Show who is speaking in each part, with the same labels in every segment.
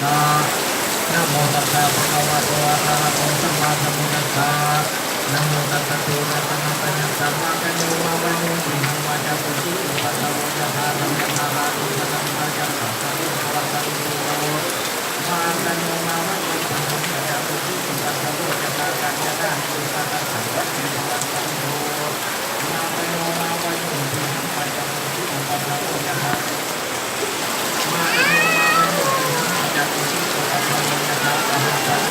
Speaker 1: สะนะโมตัสสะภะคะวะโตอะระหะโตสัมมาสัมพุทธัสสะนะโมตัสสะตุนะตะนะปะญะสัมมากัญโยมาวัโนติหังวาจาปุจิอุปัสสะโวจะภาสัมยะภาราตุสัมมาจัสสะสัมภะสัมโฆมากัญโยมาวัโนติหังวาจาปุจิอุปัสสะโวจะภากัญญาตานิปัสสะสัมภะสัมโฆมากัญโยมาวัโนติหังวาจาปุจิอุปัสสะโวจะภามากัญโยมาวัโนติหังวาจาปุจิอุปัสสะโวจะภาสัม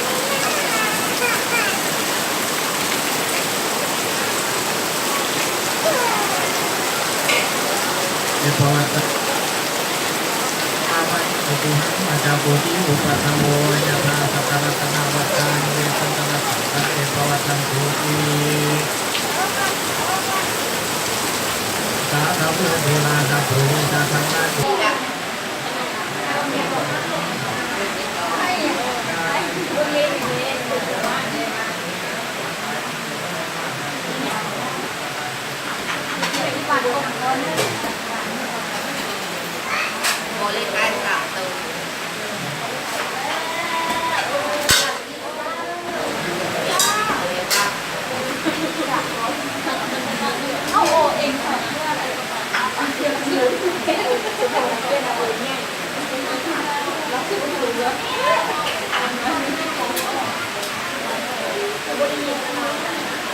Speaker 1: เอปวัตตมาวัโนติหังวาจาปุจิอุปัสสะโวจะภาสัตตะรัตนาวัฏฏานิเวสันตนะสังฆะเอปวัตตังตุติสาธุพุทโธนาสัพพุริสาธังนาตุ
Speaker 2: Hãy subscribe cho kênh Ghiền Mì Gõ để không bỏ lỡ